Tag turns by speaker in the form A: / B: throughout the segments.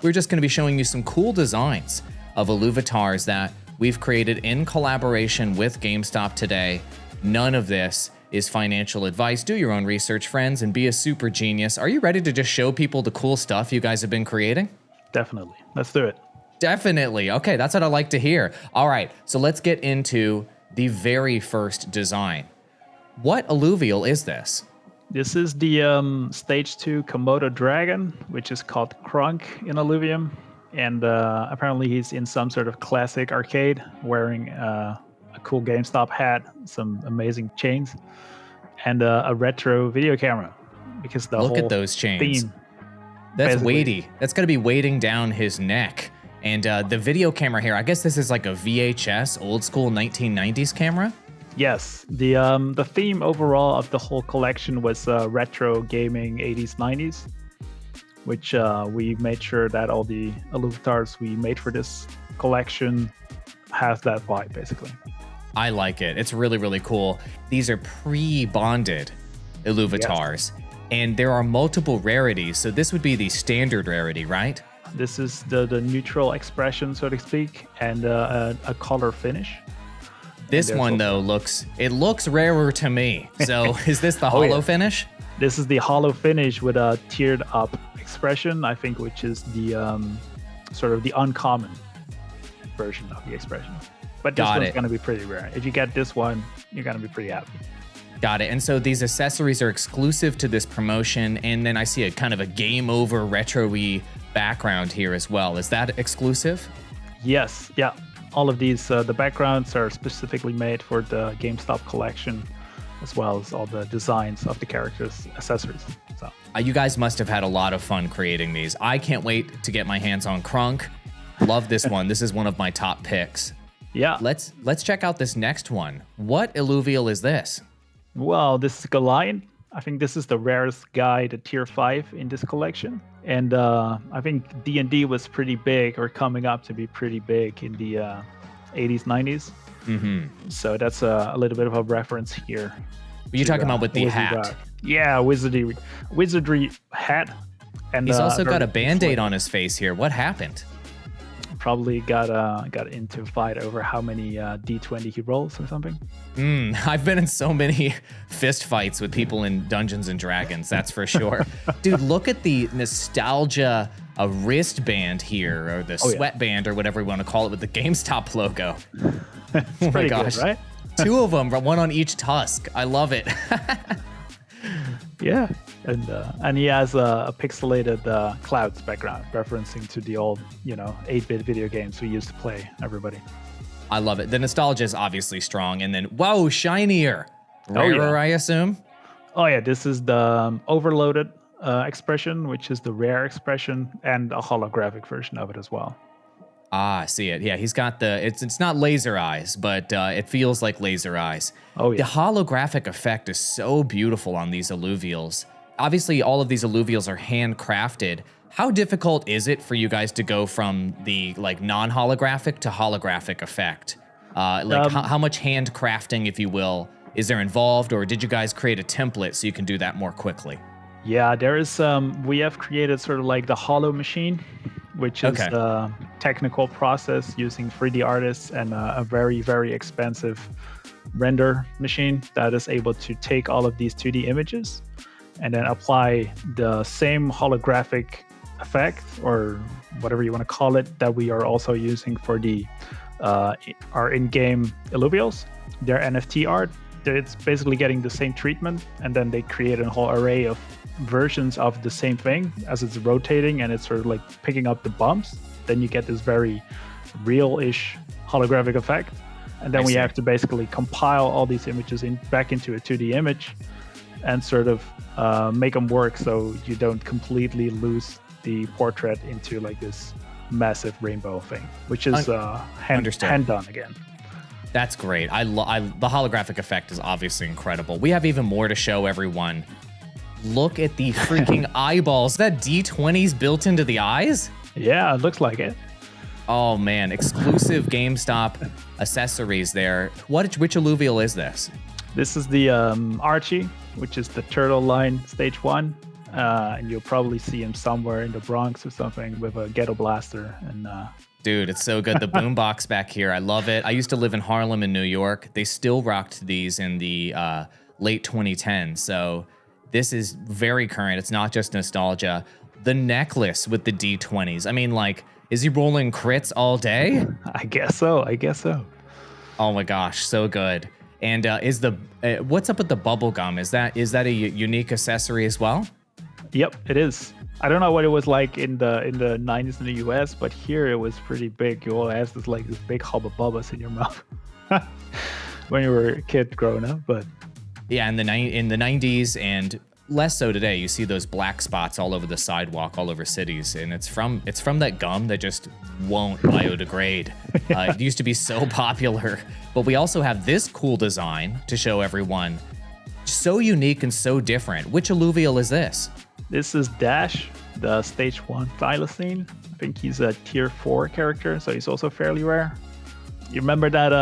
A: We're just going to be showing you some cool designs of IlluviTars that we've created in collaboration with GameStop today. None of this is financial advice. Do your own research, friends, and be a super genius. Are you ready to just show people the cool stuff you guys have been creating?
B: Definitely. Let's do it.
A: Definitely. Okay, that's what I like to hear. All right, so let's get into the very first design. What Eluvial is this?
B: This is the Stage 2 Komodo Dragon, which is called Crunk in Illuvium. And apparently he's in some sort of classic arcade, wearing a cool GameStop hat, some amazing chains, and a retro video camera. Because the
A: Look
B: whole
A: at those chains.
B: Theme,
A: that's
B: basically
A: weighty. That's got to be weighting down his neck. And the video camera here, I guess this is like a VHS, old school 1990s camera?
B: Yes, the theme overall of the whole collection was retro gaming 80s, 90s, which we made sure that all the IlluviTars we made for this collection has that vibe, basically.
A: I like it. It's really, really cool. These are pre-bonded IlluviTars, yes. And there are multiple rarities, so this would be the standard rarity, right?
B: This is the neutral expression, so to speak, and a color finish.
A: This one, though, looks rarer to me. So is this the holo finish?
B: This is the holo finish with a tiered up expression, I think, which is the sort of the uncommon version of the expression. But this one's going to be pretty rare. If you get this one, you're going to be pretty happy.
A: Got it. And so these accessories are exclusive to this promotion. And then I see a kind of a game over retro-y background here as well. Is that exclusive?
B: Yes. Yeah. All of these, the backgrounds are specifically made for the GameStop collection, as well as all the designs of the characters' accessories. So
A: you guys must have had a lot of fun creating these. I can't wait to get my hands on Crunk. Love this one. This is one of my top picks.
B: Yeah.
A: Let's check out this next one. What Illuvial is this?
B: Well, this is Goliath. I think this is the rarest guy, the tier 5 in this collection. And I think D&D was pretty big, or coming up to be pretty big in the 80s, 90s.
A: Mm-hmm.
B: So that's a little bit of a reference here.
A: You're talking about with the hat.
B: Yeah, wizardry hat. And
A: he's also got a Band-Aid on his face here. What happened?
B: Probably got into a fight over how many D20 he rolls or something.
A: I've been in so many fist fights with people in Dungeons and Dragons, that's for sure. Dude, look at the nostalgia wristband here, or the sweatband, or whatever we want to call it, with the GameStop logo.
B: It's pretty good, right?
A: 2 of them, one on each tusk. I love it.
B: Yeah, and he has a pixelated clouds background, referencing to the old, 8-bit video games we used to play, everybody.
A: I love it. The nostalgia is obviously strong, and then, whoa, shinier. Rarer, I assume?
B: Oh yeah, this is the overloaded expression, which is the rare expression, and a holographic version of it as well.
A: Ah, I see it. Yeah, he's got it's not laser eyes, but it feels like laser eyes.
B: Oh, yeah.
A: The holographic effect is so beautiful on these Illuvials. Obviously, all of these Illuvials are handcrafted. How difficult is it for you guys to go from the non-holographic to holographic effect? How much handcrafting, if you will, is there involved, or did you guys create a template so you can do that more quickly?
B: Yeah, there is. We have created sort of like the holo machine, which is a technical process using 3D artists and a very, very expensive render machine that is able to take all of these 2D images and then apply the same holographic effect, or whatever you want to call it, that we are also using for the our in-game Illuvials, their NFT art. It's basically getting the same treatment, and then they create a whole array of versions of the same thing as it's rotating, and it's sort of like picking up the bumps. Then you get this very real-ish holographic effect, and then we have to basically compile all these images back into a 2D image and sort of make them work so you don't completely lose the portrait into like this massive rainbow thing, which is hand done again.
A: That's great. The holographic effect is obviously incredible. We have even more to show everyone. Look at the freaking eyeballs. Is that D20s built into the eyes?
B: Yeah, it looks like it.
A: Oh man, exclusive GameStop accessories there. Which Illuvial is this?
B: This is the Archie, which is the turtle line stage 1. and you'll probably see him somewhere in the Bronx or something with a ghetto blaster. And
A: dude, it's so good. The boombox back here, I love it. I used to live in Harlem in New York. They still rocked these in the late 2010s. So this is very current. It's not just nostalgia. The necklace with the D20s. I mean, like, is he rolling crits all day?
B: I guess so.
A: Oh my gosh, so good. And is the what's up with the bubble gum? Is that a unique accessory as well?
B: Yep, it is. I don't know what it was like in the 90s in the US, but here it was pretty big. You all had this big hubba bubbas in your mouth when you were a kid growing up. But
A: yeah, in the 90s and less so today, you see those black spots all over the sidewalk, all over cities, and it's from that gum that just won't biodegrade. It used to be so popular, but we also have this cool design to show everyone. So unique and so different. Which Illuvial is this?
B: This is Dash, the stage 1 thylacine. I think he's a tier 4 character, so he's also fairly rare. You remember that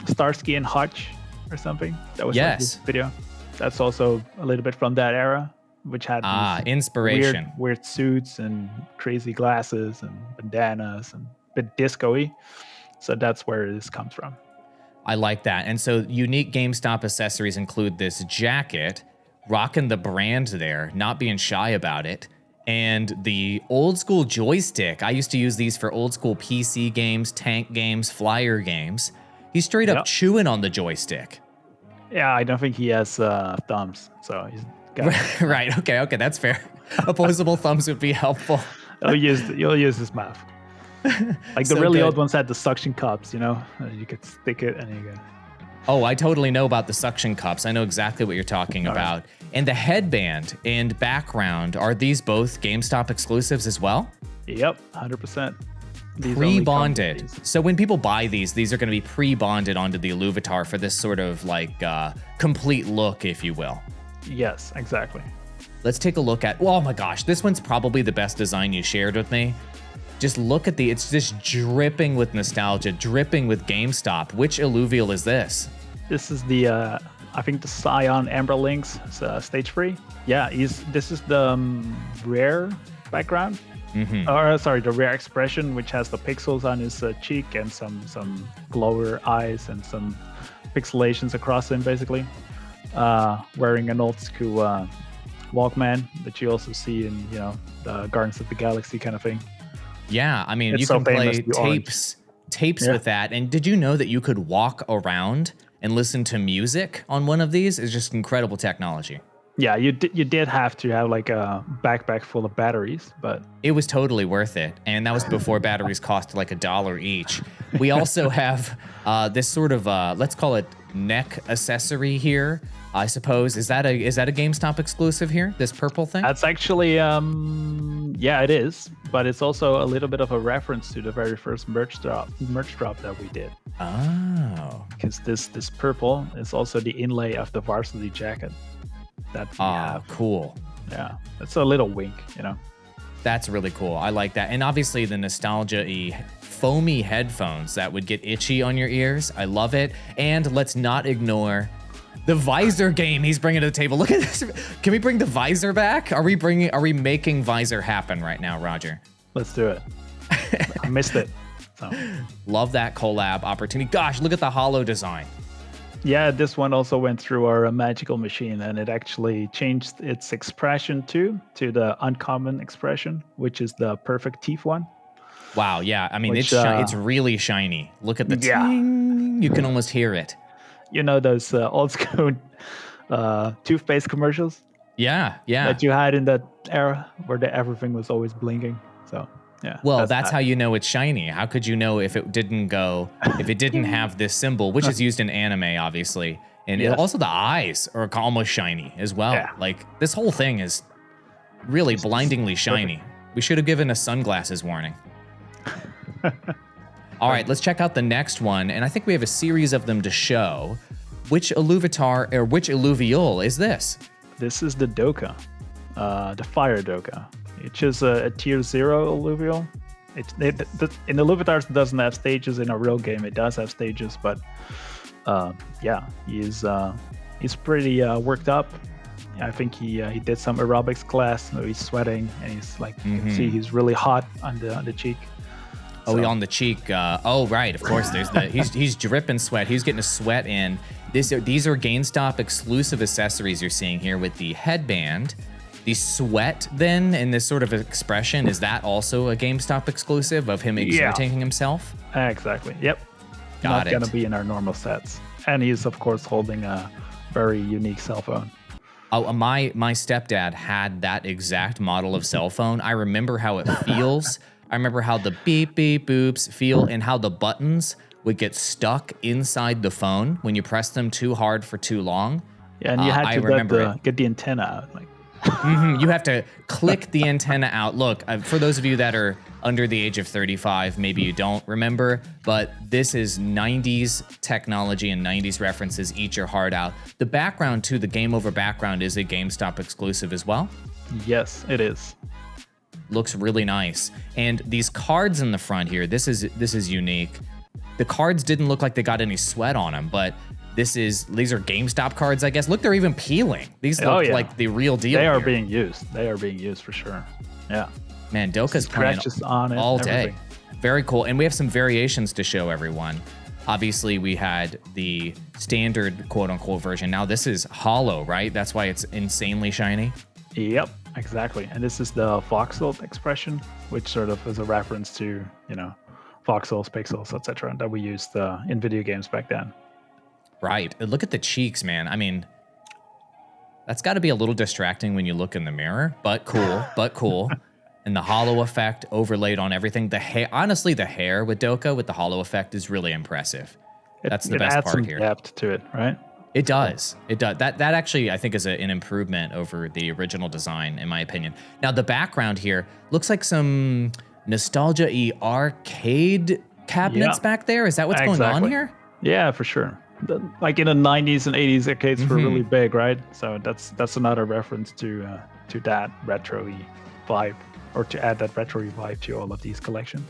B: Starsky and Hutch or something? That was
A: yes.
B: This video. That's also a little bit from that era, which had these
A: inspiration,
B: weird suits and crazy glasses and bandanas and a bit disco-y. So that's where this comes from.
A: I like that. And so unique GameStop accessories include this jacket, rocking the brand there, not being shy about it, and the old school joystick. I used to use these for old school PC games, tank games, flyer games. He's straight up chewing on the joystick.
B: Yeah, I don't think he has thumbs, so he's got
A: right. Okay, that's fair. Opposable thumbs would be helpful.
B: You'll use his mouth. Like the really old ones had the suction cups, you know? You could stick it and you could...
A: Oh, I totally know about the suction cups. I know exactly what you're talking about. Right. And the headband and background, are these both GameStop exclusives as well?
B: Yep, 100%.
A: Pre-bonded. So when people buy these are going to be pre-bonded onto the IlluviTar for this sort of like complete look, if you will.
B: Yes, exactly.
A: Let's take a look at, oh my gosh, this one's probably the best design you shared with me. Just look at it's just dripping with nostalgia, dripping with GameStop. Which Illuvial is this?
B: This is the, I think the Scion Amber Lynx stage 3. Yeah, this is the rare background.
A: Mm-hmm.
B: Or sorry, the rare expression, which has the pixels on his cheek and some glower eyes and some pixelations across him, basically. Wearing an old school Walkman that you also see in, you know, the Guardians of the Galaxy kind of thing.
A: Yeah, I mean,
B: it's
A: you
B: so
A: can play
B: famous,
A: tapes with that. And did you know that you could walk around and listen to music on one of these? It's just incredible technology.
B: Yeah, you did have to have like a backpack full of batteries, but
A: it was totally worth it. And that was before batteries cost like $1 each. We also have this sort of let's call it neck accessory here. I suppose is that a GameStop exclusive here? This purple thing?
B: That's actually yeah, it is, but it's also a little bit of a reference to the very first merch drop that we did.
A: Oh,
B: because this purple is also the inlay of the varsity jacket. That we have.
A: Cool.
B: Yeah, it's a little wink, you know.
A: That's really cool. I like that. And obviously the nostalgia-y foamy headphones that would get itchy on your ears. I love it. And let's not ignore the visor game he's bringing to the table. Look at this. Can we bring the visor back? Are we making visor happen right now, Roger?
B: Let's do it. I missed it. So.
A: Love that collab opportunity. Gosh, look at the Holo Design.
B: Yeah, this one also went through our magical machine, and it actually changed its expression to the uncommon expression, which is the perfect teeth one.
A: Wow, yeah. I mean, it's really shiny. Look at the ting. You can almost hear it.
B: You know those old school toothpaste commercials?
A: Yeah.
B: That you had in that era where everything was always blinking. So, yeah.
A: Well, that's how you know it's shiny. How could you know if it didn't have this symbol, which is used in anime, obviously. And also the eyes are almost shiny as well. Yeah. Like, this whole thing is really blindingly shiny. We should have given a sunglasses warning. All right, let's check out the next one. And I think we have a series of them to show. Which IlluviTar or which Illuvial is this?
B: This is the Doka, the Fire Doka. It's just a tier 0 Illuvial. In IlluviTars, it doesn't have stages. In a real game, it does have stages, but yeah, he's pretty worked up. I think he did some aerobics class. So he's sweating, and he's like, you can see he's really hot on the cheek.
A: Oh, on the cheek. Oh, right. Of course, there's the he's dripping sweat. He's getting a sweat in. These are GameStop exclusive accessories you're seeing here with the headband. The sweat then and this sort of expression, is that also a GameStop exclusive of him exerting himself?
B: Exactly. Yep.
A: Got
B: Not gonna be in our normal sets. And he's of course holding a very unique cell phone.
A: Oh, my stepdad had that exact model of cell phone. I remember how it feels. I remember how the beep, beep, boops feel and how the buttons would get stuck inside the phone when you press them too hard for too long.
B: Yeah, and you had to get the antenna out. Like.
A: You have to click the antenna out. Look, for those of you that are under the age of 35, maybe you don't remember, but this is 90s technology and 90s references. Eat your heart out. The background too, the Game Over background is a GameStop exclusive as well.
B: Yes, it is.
A: Looks really nice. And these cards in the front here, this is unique. The cards didn't look like they got any sweat on them, but these are GameStop cards, I guess. Look, they're even peeling. These look like the real deal.
B: They are being used. They are being used for sure. Yeah.
A: Man, Doka's playing
B: on it,
A: all day. Very cool. And we have some variations to show everyone. Obviously, we had the standard quote-unquote version. Now this is Holo, right? That's why it's insanely shiny.
B: Yep, exactly. And this is the voxel expression, which sort of is a reference to, voxels, pixels, etc. that we used in video games back then.
A: Right. Look at the cheeks, man. I mean, that's got to be a little distracting when you look in the mirror, but cool. And the holo effect overlaid on everything. The hair, honestly, the hair with Doka with the holo effect is really impressive. That's the best part here.
B: It adds some depth to it, right?
A: It does. It does. That actually, I think, is an improvement over the original design, in my opinion. Now, the background here looks like some nostalgia-y arcade cabinets back there. Is that what's going on here?
B: Yeah, for sure. Like in the 90s and 80s, arcades were really big, right? So that's another reference to that retro-y vibe, or to add that retro-y vibe to all of these collections.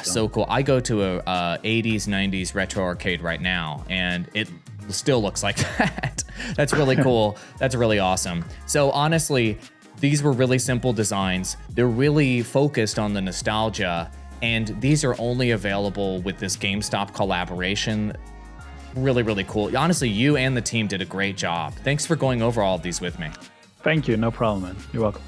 A: So cool. I go to a 80s, 90s retro arcade right now, and it still looks like that. That's really cool. That's really awesome. So honestly, these were really simple designs. They're really focused on the nostalgia, and these are only available with this GameStop collaboration. Really, really cool. Honestly, you and the team did a great job. Thanks for going over all of these with me.
B: Thank you. No problem, man. You're welcome.